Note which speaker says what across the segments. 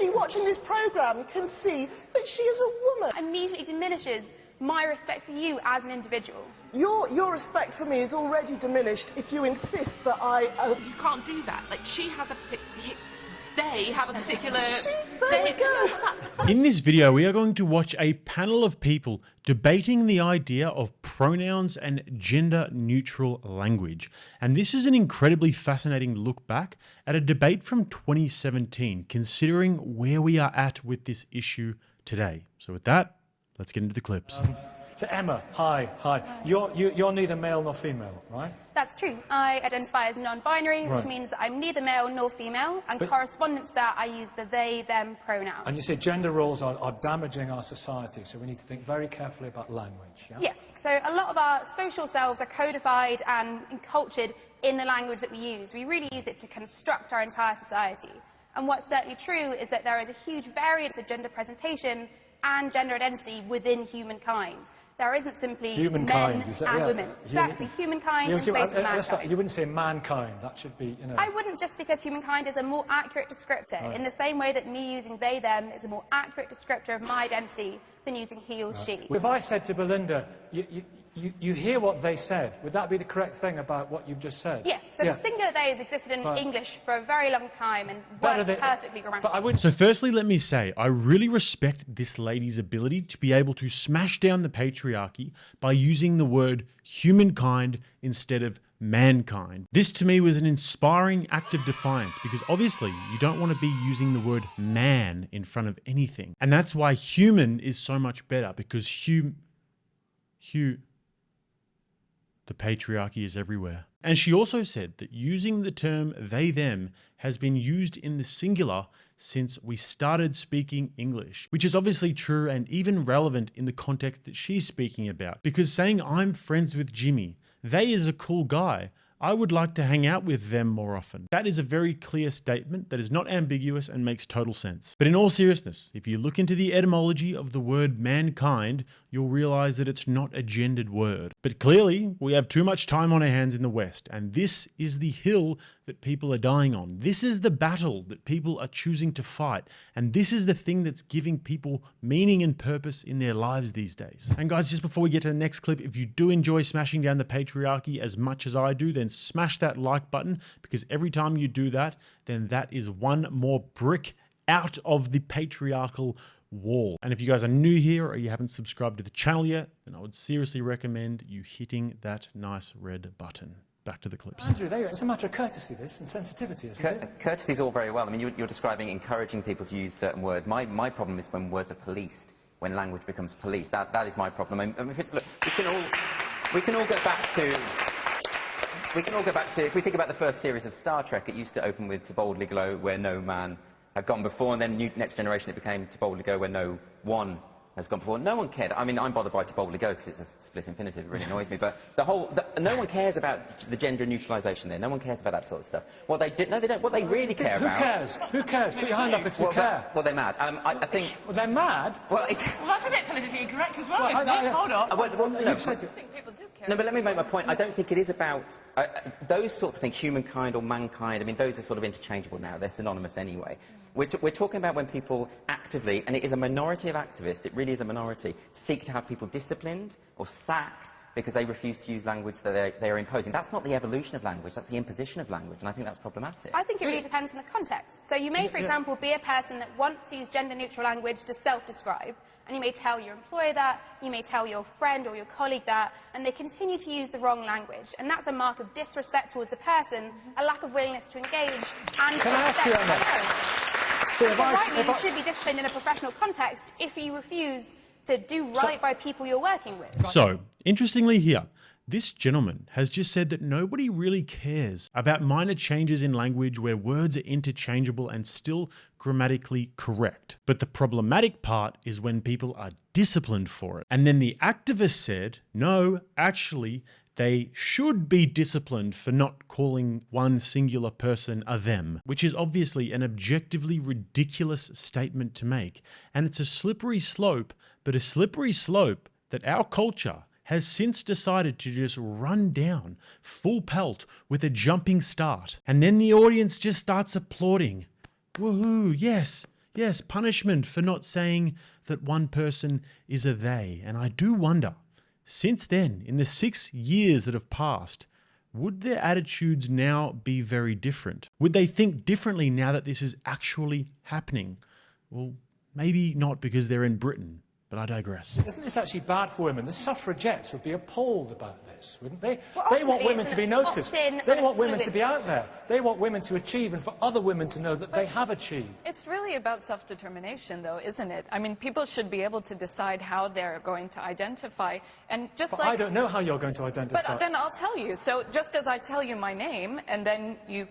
Speaker 1: Anybody watching this programme can see that she is a woman.
Speaker 2: Immediately diminishes my respect for you as an individual.
Speaker 1: Your respect for me is already diminished if you insist that I...
Speaker 3: You can't do that. Like, she has a particular... They have a particular...
Speaker 1: There we go.
Speaker 4: In this video, we are going to watch a panel of people debating the idea of pronouns and gender-neutral language. And this is an incredibly fascinating look back at a debate from 2017, considering where we are at with this issue today. So with that, let's get into the clips.
Speaker 5: To Emma, hi. You're neither male nor female, right?
Speaker 2: That's true. I identify as non-binary, which
Speaker 5: Right.
Speaker 2: means that I'm neither male nor female, and correspondent to that, I use the they, them pronoun.
Speaker 5: And you say gender roles are damaging our society, so we need to think very carefully about language, yeah?
Speaker 2: Yes, so a lot of our social selves are codified and encultured in the language that we use. We really use it to construct our entire society. And what's certainly true is that there is a huge variance of gender presentation and gender identity within humankind. There isn't simply
Speaker 5: Humankind,
Speaker 2: men
Speaker 5: you said,
Speaker 2: and
Speaker 5: yeah.
Speaker 2: women. Exactly, humankind in place of mankind.
Speaker 5: You wouldn't say mankind, that should be, you know...
Speaker 2: I wouldn't, just because humankind is a more accurate descriptor, in the same way that me using they, them is a more accurate descriptor of my identity than using he or she.
Speaker 5: If I said to Belinda, you hear what they said, would that be the correct thing about what you've just said?
Speaker 2: Yes, so the singular they has existed in English for a very long time and works perfectly grammatically.
Speaker 4: So firstly, let me say, I really respect this lady's ability to be able to smash down the patriarchy by using the word humankind instead of mankind. This to me was an inspiring act of defiance, because obviously you don't want to be using the word man in front of anything. And that's why human is so much better, because the patriarchy is everywhere. And she also said that using the term they, them has been used in the singular since we started speaking English, which is obviously true and even relevant in the context that she's speaking about. Because saying I'm friends with Jimmy, they is a cool guy, I would like to hang out with them more often. That is a very clear statement that is not ambiguous and makes total sense. But in all seriousness, if you look into the etymology of the word mankind, you'll realize that it's not a gendered word. But clearly, we have too much time on our hands in the West, and this is the hill that people are dying on. This is the battle that people are choosing to fight, and this is the thing that's giving people meaning and purpose in their lives these days. And guys, just before we get to the next clip, if you do enjoy smashing down the patriarchy as much as I do, then smash that like button, because every time you do that, then that is one more brick out of the patriarchal wall. And if you guys are new here or you haven't subscribed to the channel yet, then I would seriously recommend you hitting that nice red button. Back to the clips.
Speaker 5: Andrew, it's a matter of courtesy, this, and sensitivity, isn't it?
Speaker 6: Courtesy is all very well. I mean, you're describing encouraging people to use certain words. My problem is when words are policed, when language becomes policed. That is my problem. I mean, look, we can all go back to... if we think about the first series of Star Trek, it used to open with "To boldly go where no man had gone before," and then Next Generation it became "To boldly go where no one has gone before." No one cared. I mean, I'm bothered by "To boldly go" because it's a split infinitive, it really annoys me, but no one cares about the gender neutralisation there. No one cares about that sort of stuff. What they did, no, they don't. What they really care about...
Speaker 5: Who cares? Put your hand up if you care.
Speaker 6: Well, they're mad. I think...
Speaker 5: Well, they're mad?
Speaker 6: Well,
Speaker 3: that's a bit politically incorrect as well, isn't it? Hold on.
Speaker 5: No,
Speaker 3: I think people do care.
Speaker 6: No, but let me make my point. I don't think it is about those sorts of things, humankind or mankind. I mean, those are sort of interchangeable now. They're synonymous anyway. We're talking about when people actively, and it is a minority of activists, it really is a minority, seek to have people disciplined or sacked because they refuse to use language that they are imposing. That's not the evolution of language, that's the imposition of language, and I think that's problematic.
Speaker 2: I think it really depends on the context. So you may, for example, be a person that wants to use gender-neutral language to self-describe, and you may tell your employer that, you may tell your friend or your colleague that, and they continue to use the wrong language. And that's a mark of disrespect towards the person, a lack of willingness to engage, and...
Speaker 5: Can I ask you, Emma? So
Speaker 2: if you should be disciplined in a professional context if you refuse to do right by people you're working with.
Speaker 4: So, interestingly here, this gentleman has just said that nobody really cares about minor changes in language where words are interchangeable and still grammatically correct. But the problematic part is when people are disciplined for it. And then the activist said, no, actually, they should be disciplined for not calling one singular person a them, which is obviously an objectively ridiculous statement to make. And it's a slippery slope, but a slippery slope that our culture has since decided to just run down full pelt with a jumping start. And then the audience just starts applauding. Woohoo, yes, Yes, punishment for not saying that one person is a they. And I do wonder, since then, in the 6 years that have passed, would their attitudes now be very different? Would they think differently now that this is actually happening? Well, maybe not because they're in Britain, but I digress.
Speaker 5: Isn't this actually bad for women? The suffragettes would be appalled about this, wouldn't they?
Speaker 2: Well,
Speaker 5: They want
Speaker 2: ultimately,
Speaker 5: women
Speaker 2: it's
Speaker 5: to be
Speaker 2: an
Speaker 5: noticed.
Speaker 2: opt-in
Speaker 5: They
Speaker 2: and
Speaker 5: want
Speaker 2: a
Speaker 5: women to
Speaker 2: fluid
Speaker 5: be out there. They want women to achieve and for other women to know that they have achieved.
Speaker 7: It's really about self-determination, though, isn't it? I mean, people should be able to decide how they're going to identify. And just
Speaker 5: But
Speaker 7: like...
Speaker 5: I don't know how you're going to identify.
Speaker 7: But then I'll tell you. So just as I tell you my name, and then you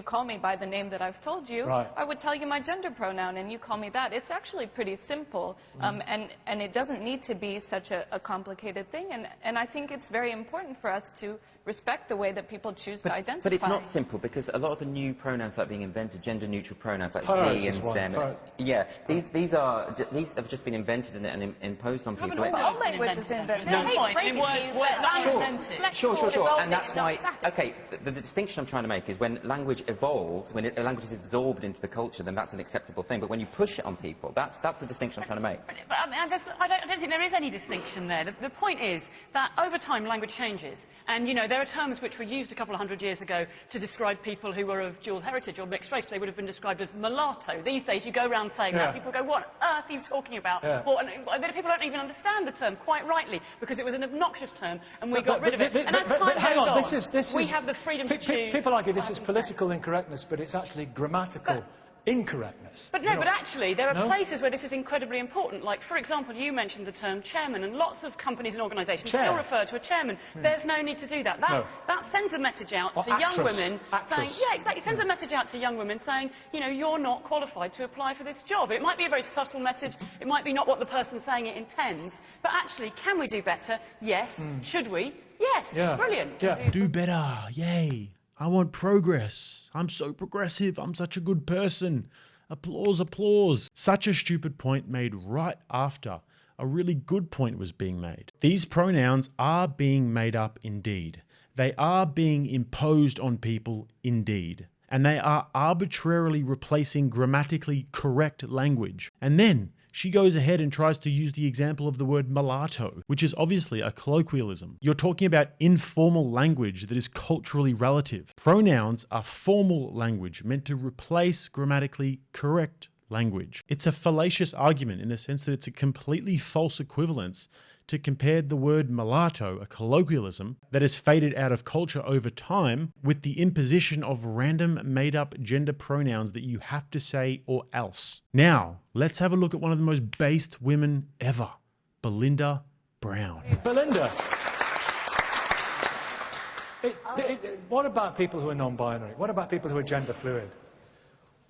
Speaker 7: call me by the name that I've told you,
Speaker 5: Right.
Speaker 7: I would tell you my gender pronoun, and you call me that. It's actually pretty simple, and it doesn't need to be such a complicated thing. And I think it's very important for us to respect the way that people choose to identify.
Speaker 6: But it's not simple, because a lot of the new pronouns that are being invented, gender-neutral pronouns like
Speaker 5: Pers
Speaker 6: she and
Speaker 5: is one.
Speaker 6: them, yeah, these have just been invented and imposed on people.
Speaker 7: All language is invented.
Speaker 2: No, I break it to you, but language
Speaker 6: Sure.
Speaker 2: evolving
Speaker 6: And that's
Speaker 2: is not
Speaker 6: why,
Speaker 2: static.
Speaker 6: okay, the distinction I'm trying to make is when language evolves, when a language is absorbed into the culture, then that's an acceptable thing. But when you push it on people, that's the distinction I'm trying to make.
Speaker 3: But I don't think there is any distinction there. The point is that over time language changes. And, you know, there are terms which were used a couple of hundred years ago to describe people who were of dual heritage or mixed race. They would have been described as mulatto. These days you go around saying that, people go, what on earth are you talking about?
Speaker 5: Yeah.
Speaker 3: Well, and people don't even understand the term, quite rightly, because it was an obnoxious term and we got rid of it. And as time
Speaker 5: hang
Speaker 3: goes
Speaker 5: on,
Speaker 3: on,
Speaker 5: this
Speaker 3: we
Speaker 5: is,
Speaker 3: have the freedom to choose.
Speaker 5: People argue this is political incorrectness, but it's actually grammatical incorrectness.
Speaker 3: But no, but actually, there are
Speaker 5: No?
Speaker 3: places where this is incredibly important. Like, for example, you mentioned the term chairman, and lots of companies and organisations
Speaker 5: Chair.
Speaker 3: still refer to a chairman. There's no need to do that.
Speaker 5: No.
Speaker 3: That sends a message out
Speaker 5: Or
Speaker 3: to young
Speaker 5: actress.
Speaker 3: women
Speaker 5: Actress.
Speaker 3: saying, yeah, exactly, sends a message out to young women saying, you know, you're not qualified to apply for this job. It might be a very subtle message. It might be not what the person saying it intends. But actually, can we do better? Yes. Should we? Yes.
Speaker 5: Yeah.
Speaker 3: Brilliant.
Speaker 5: Yeah.
Speaker 4: Do better, yay. I want progress. I'm so progressive. I'm such a good person. Applause, applause. Such a stupid point made right after a really good point was being made. These pronouns are being made up indeed. They are being imposed on people indeed. And they are arbitrarily replacing grammatically correct language. And then she goes ahead and tries to use the example of the word mulatto, which is obviously a colloquialism. You're talking about informal language that is culturally relative. Pronouns are formal language meant to replace grammatically correct language. It's a fallacious argument in the sense that it's a completely false equivalence to compare the word mulatto, a colloquialism that has faded out of culture over time, with the imposition of random made-up gender pronouns that you have to say or else. Now, let's have a look at one of the most based women ever, Belinda Brown.
Speaker 5: Belinda. What about people who are non-binary? What about people who are gender fluid?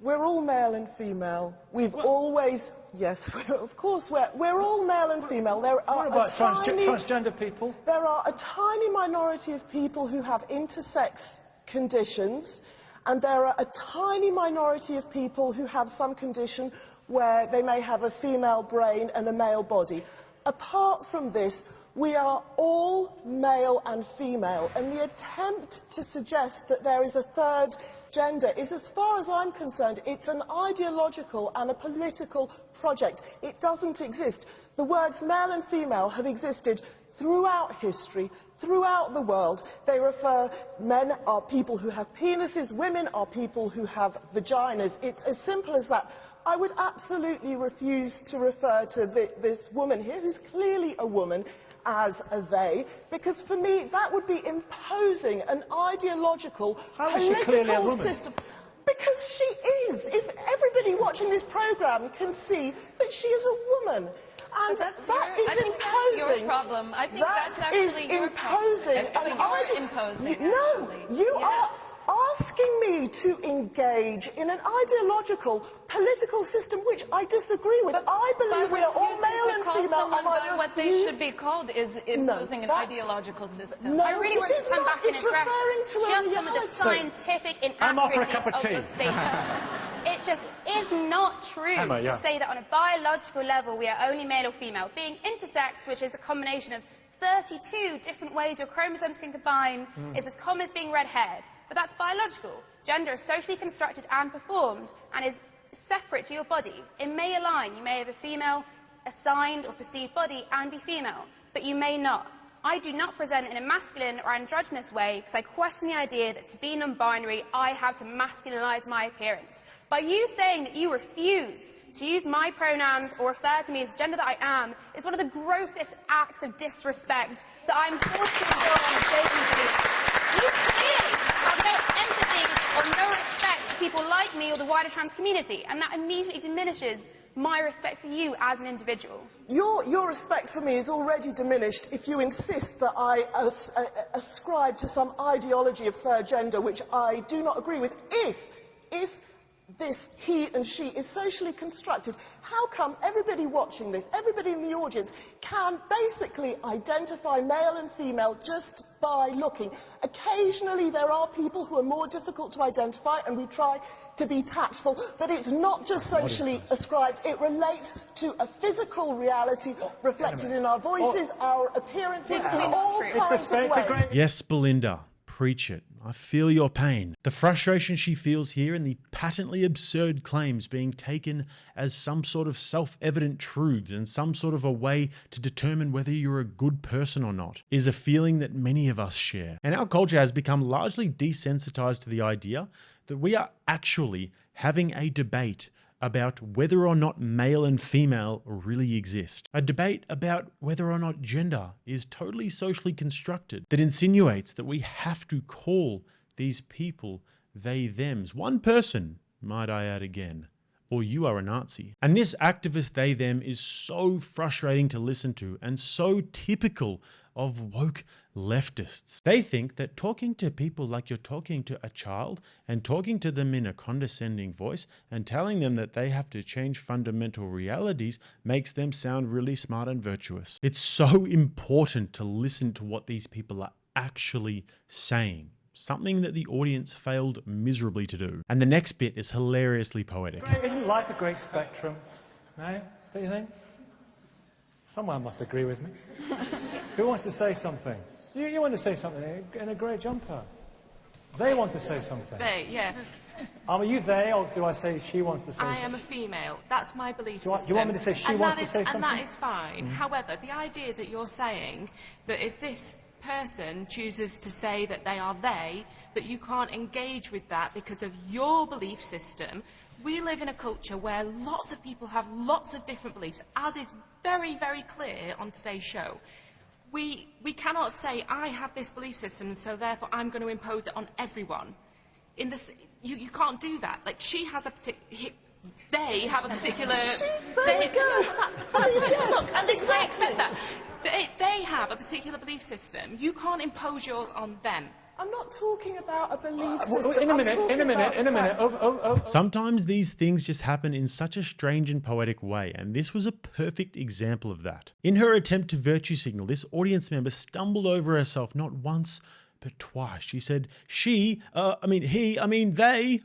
Speaker 1: We're all male and female. We've always... Yes, of course, we're all male and female. There are
Speaker 5: What about
Speaker 1: tiny,
Speaker 5: transgender people?
Speaker 1: There are a tiny minority of people who have intersex conditions, and there are a tiny minority of people who have some condition where they may have a female brain and a male body. Apart from this, we are all male and female, and the attempt to suggest that there is a third gender is, as far as I'm concerned, it's an ideological and a political project. It doesn't exist. The words male and female have existed throughout history, throughout the world. They refer, men are people who have penises, women are people who have vaginas. It's as simple as that. I would absolutely refuse to refer to this woman here, who's clearly a woman, as a they, because for me that would be imposing an ideological political system. Because she is. If everybody watching this programme can see that she is a woman. And that is
Speaker 7: That's your problem. I think that's actually your
Speaker 1: imposing.
Speaker 7: problem. But you're imposing.
Speaker 1: No, you are asking me to engage in an ideological political system which I disagree with. I believe we are all male and female. And I
Speaker 7: what they should be called is imposing an ideological system.
Speaker 1: No,
Speaker 2: I really want to come back and
Speaker 1: it's
Speaker 2: address
Speaker 1: referring to a
Speaker 2: just some of the
Speaker 1: reality.
Speaker 2: scientific
Speaker 5: I'm off for a cup of
Speaker 2: inaccuracies
Speaker 5: tea.
Speaker 2: of your statement. It just is not true
Speaker 5: Emma, yeah.
Speaker 2: to say that on a biological level we are only male or female. Being intersex, which is a combination of 32 different ways your chromosomes can combine, is as common as being red-haired. But that's biological. Gender is socially constructed and performed, and is separate to your body. It may align. You may have a female assigned or perceived body and be female, but you may not. I do not present in a masculine or androgynous way because I question the idea that to be non-binary, I have to masculinize my appearance. By you saying that you refuse to use my pronouns or refer to me as the gender that I am is one of the grossest acts of disrespect that I'm forced to endure on a daily basis. You clearly have no empathy or no respect for people like me or the wider trans community, and that immediately diminishes my respect for you as an individual.
Speaker 1: Your respect for me is already diminished if you insist that I ascribe to some ideology of third gender, which I do not agree with. If this he and she is socially constructed, how come everybody watching this, everybody in the audience, can basically identify male and female just by looking? Occasionally there are people who are more difficult to identify, and we try to be tactful, but it's not just socially ascribed. It relates to a physical reality reflected in our voices, our appearances, in all kinds of ways.
Speaker 4: Yes, Belinda. Preach it. I feel your pain. The frustration she feels here and the patently absurd claims being taken as some sort of self-evident truths and some sort of a way to determine whether you're a good person or not is a feeling that many of us share. And our culture has become largely desensitized to the idea that we are actually having a debate about whether or not male and female really exist. A debate about whether or not gender is totally socially constructed, that insinuates that we have to call these people they, thems. One person, might I add again, or you are a Nazi. And this activist they, them is so frustrating to listen to and so typical of woke leftists. They think that talking to people like you're talking to a child and talking to them in a condescending voice and telling them that they have to change fundamental realities makes them sound really smart and virtuous. It's so important to listen to what these people are actually saying. Something that the audience failed miserably to do. And the next bit is hilariously poetic.
Speaker 5: Isn't life a great spectrum? No? Don't you think? Someone must agree with me. Who wants to say something? You want to say something in a grey jumper. They want to say something.
Speaker 8: They, yeah.
Speaker 5: Are you they, or do I say she wants to say something?
Speaker 8: I am a female. That's my belief system.
Speaker 5: Do you want me to say she wants to say something?
Speaker 8: And that is fine. However, the idea that you're saying that if this person chooses to say that they are they, that you can't engage with that because of your belief system. We live in a culture where lots of people have lots of different beliefs, as is very, very clear on today's show. We cannot say, I have this belief system, so therefore I'm going to impose it on everyone. You can't do that. Like, she has a particular... They have a particular... Look, at least I accept that. They have a particular belief system. You can't impose yours on them.
Speaker 1: I'm not talking about a belief system.
Speaker 5: In a minute.
Speaker 4: Sometimes these things just happen in such a strange and poetic way, and this was a perfect example of that. In her attempt to virtue signal, this audience member stumbled over herself not once, but twice. She said, they.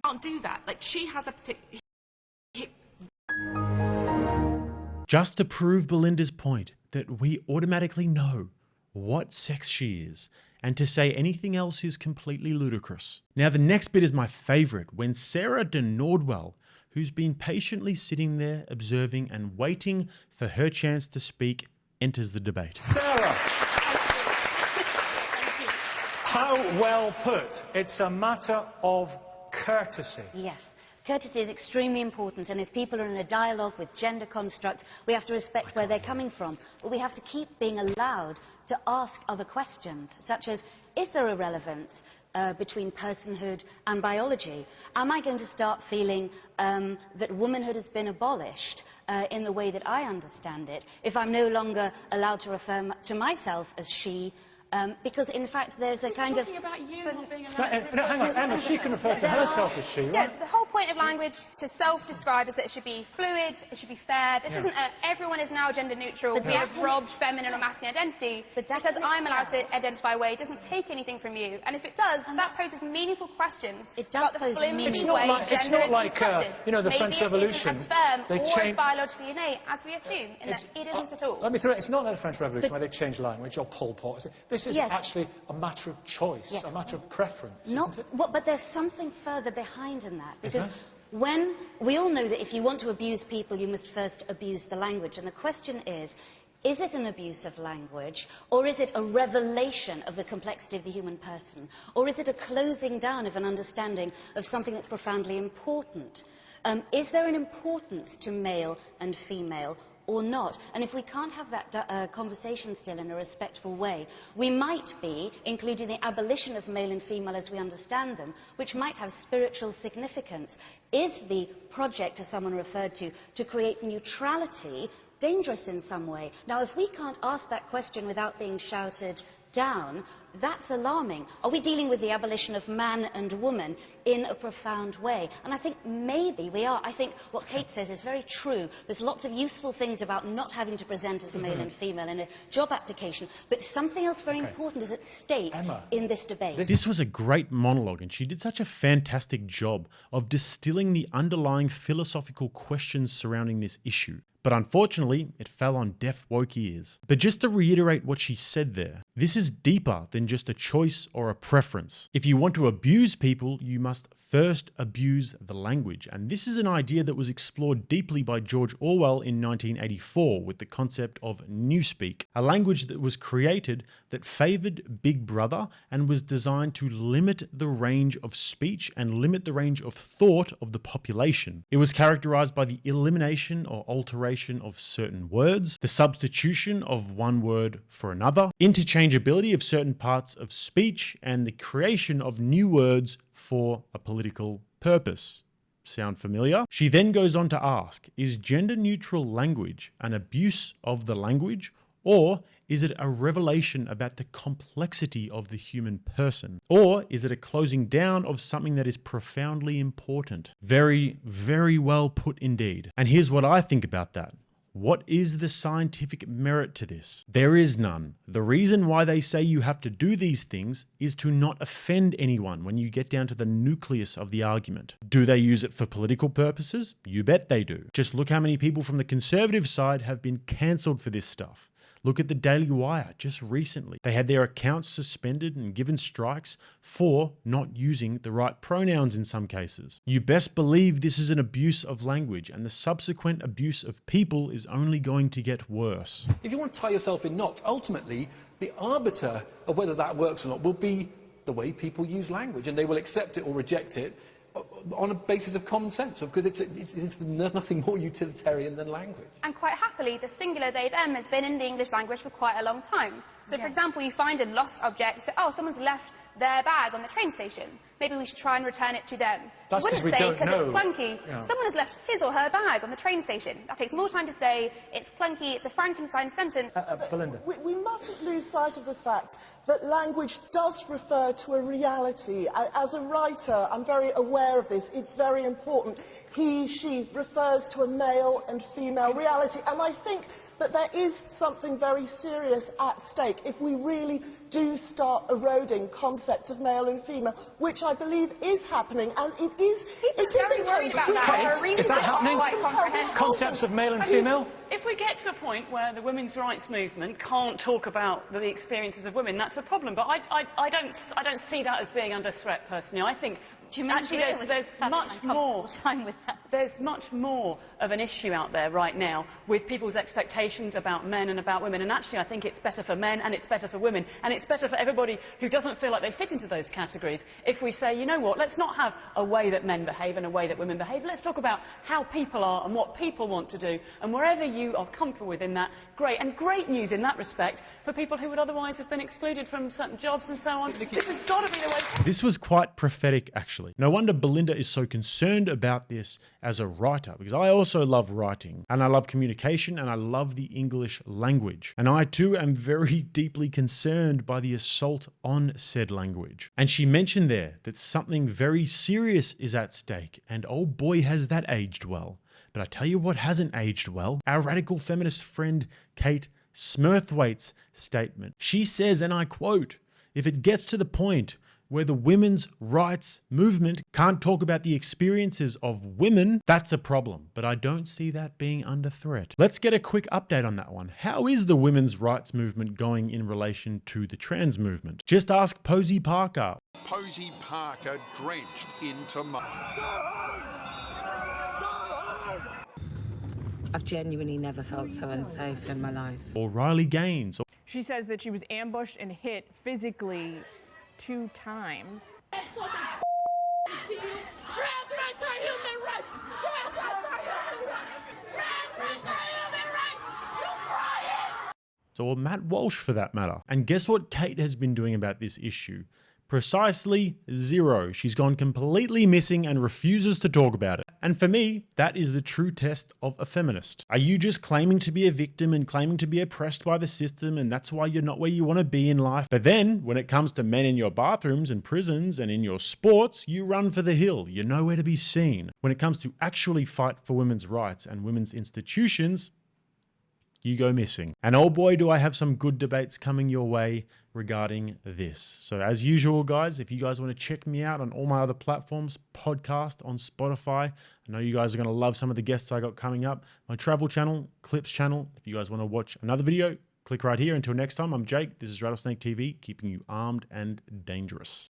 Speaker 8: Can't do that. Like, she has a particular...
Speaker 4: Just to prove Belinda's point that we automatically know what sex she is, and to say anything else is completely ludicrous. Now the next bit is my favourite, when Sarah de Nordwell, who's been patiently sitting there observing and waiting for her chance to speak, enters the debate.
Speaker 5: Sarah! How well put. It's a matter of courtesy.
Speaker 9: Yes. Courtesy is extremely important, and if people are in a dialogue with gender constructs, we have to respect where they're coming from. But we have to keep being allowed to ask other questions, such as, is there a relevance between personhood and biology? Am I going to start feeling that womanhood has been abolished in the way that I understand it, if I'm no longer allowed to refer to myself as she? Because, in fact, there's a kind of...
Speaker 8: about you not being allowed
Speaker 5: Hang on, Emma, she can refer to herself as she, right?
Speaker 2: Yeah, the whole point of language to self-describe is that it should be fluid, it should be fair. This isn't everyone is now gender neutral, we have robbed feminine or masculine identity, because I'm allowed to identify a way, it doesn't take anything from you. And if it does, that poses meaningful questions about the flimsy way gender is constructed.
Speaker 5: The French Revolution.
Speaker 2: Maybe it isn't as firm or as biologically innate as we assume, and that it isn't at all.
Speaker 5: Let me throw it. It's not like the French Revolution where they changed language or Pol Pot. This is actually a matter of choice, a matter of preference, isn't it?
Speaker 9: But there's something further behind in that, because When we all know that if you want to abuse people, you must first abuse the language. And the question is it an abuse of language, or is it a revelation of the complexity of the human person? Or is it a closing down of an understanding of something that's profoundly important? Is there an importance to male and female or not? And if we can't have that conversation still in a respectful way, we might be including the abolition of male and female as we understand them, which might have spiritual significance. Is the project, as someone referred to create neutrality, dangerous in some way? Now, if we can't ask that question without being shouted down, that's alarming. Are we dealing with the abolition of man and woman in a profound way? And I think maybe we are. I think what Kate says is very true. There's lots of useful things about not having to present as male and female in a job application, but something else very important is at stake in this debate.
Speaker 4: This was a great monologue, and she did such a fantastic job of distilling the underlying philosophical questions surrounding this issue. But unfortunately, it fell on deaf woke ears. But just to reiterate what she said there, this is deeper than just a choice or a preference. If you want to abuse people, you must first abuse the language. And this is an idea that was explored deeply by George Orwell in 1984 with the concept of Newspeak, a language that was created that favored Big Brother and was designed to limit the range of speech and limit the range of thought of the population. It was characterized by the elimination or alteration of certain words, the substitution of one word for another, interchangeability of certain parts of speech, and the creation of new words for a political purpose. Sound familiar? She then goes on to ask, is gender-neutral language an abuse of the language, or is it a revelation about the complexity of the human person? Or is it a closing down of something that is profoundly important? Very, very well put indeed. And here's what I think about that. What is the scientific merit to this? There is none. The reason why they say you have to do these things is to not offend anyone when you get down to the nucleus of the argument. Do they use it for political purposes? You bet they do. Just look how many people from the conservative side have been cancelled for this stuff. Look at the Daily Wire just recently. They had their accounts suspended and given strikes for not using the right pronouns in some cases. You best believe this is an abuse of language, and the subsequent abuse of people is only going to get worse.
Speaker 10: If you want to tie yourself in knots, ultimately, the arbiter of whether that works or not will be the way people use language, and they will accept it or reject it on a basis of common sense, because there's nothing more utilitarian than language.
Speaker 2: And quite happily, the singular they, them has been in the English language for quite a long time. So, for example, you find a lost object, you say, oh, someone's left their bag on the train station. Maybe we should try and return it to them.
Speaker 5: That's
Speaker 2: you wouldn't say, because it's clunky,
Speaker 5: Yeah.
Speaker 2: someone has left his or her bag on the train station. That takes more time to say, it's clunky, it's a Frankenstein sentence.
Speaker 5: Belinda.
Speaker 1: We mustn't lose sight of the fact that language does refer to a reality. As a writer, I'm very aware of this. It's very important. He, she refers to a male and female reality. And I think that there is something very serious at stake if we really do start eroding concepts of male and female, which I believe is happening, and it is
Speaker 2: very worried about that.
Speaker 5: Kate, is that happening? Concepts of male and female?
Speaker 3: If we get to a point where the women's rights movement can't talk about the experiences of women, that's a problem. But I don't see that as being under threat, personally. I think actually there's much more
Speaker 9: time with that.
Speaker 3: There's much more of an issue out there right now with people's expectations about men and about women. And actually, I think it's better for men and it's better for women. And it's better for everybody who doesn't feel like they fit into those categories if we say, you know what, let's not have a way that men behave and a way that women behave. Let's talk about how people are and what people want to do. And wherever you are comfortable within that, great. And great news in that respect for people who would otherwise have been excluded from certain jobs and so on. This has got to be the way.
Speaker 4: This was quite prophetic, actually. No wonder Belinda is so concerned about this as a writer, because I also love writing, and I love communication, and I love the English language. And I too am very deeply concerned by the assault on said language. And she mentioned there that something very serious is at stake, and oh boy has that aged well. But I tell you what hasn't aged well, our radical feminist friend Kate Smurthwaite's statement. She says, and I quote, "If it gets to the point where the women's rights movement can't talk about the experiences of women, that's a problem. But I don't see that being under threat." Let's get a quick update on that one. How is the women's rights movement going in relation to the trans movement? Just ask Posey Parker.
Speaker 11: Posey Parker drenched into mud. I've genuinely never felt so unsafe in my life.
Speaker 4: Or Riley Gaines.
Speaker 12: She says that she was ambushed and hit physically 2 times.
Speaker 4: Or Matt Walsh for that matter. And guess what Kate has been doing about this issue? Precisely 0. She's gone completely missing and refuses to talk about it. And for me, that is the true test of a feminist. Are you just claiming to be a victim and claiming to be oppressed by the system, and that's why you're not where you want to be in life? But then, when it comes to men in your bathrooms and prisons and in your sports, you run for the hill. You're nowhere to be seen. When it comes to actually fight for women's rights and women's institutions, you go missing. And oh boy, do I have some good debates coming your way regarding this. So as usual, guys, if you guys want to check me out on all my other platforms, podcast on Spotify, I know you guys are going to love some of the guests I got coming up. My travel channel, clips channel. If you guys want to watch another video, click right here. Until next time, I'm Jake. This is Rattlesnake TV, keeping you armed and dangerous.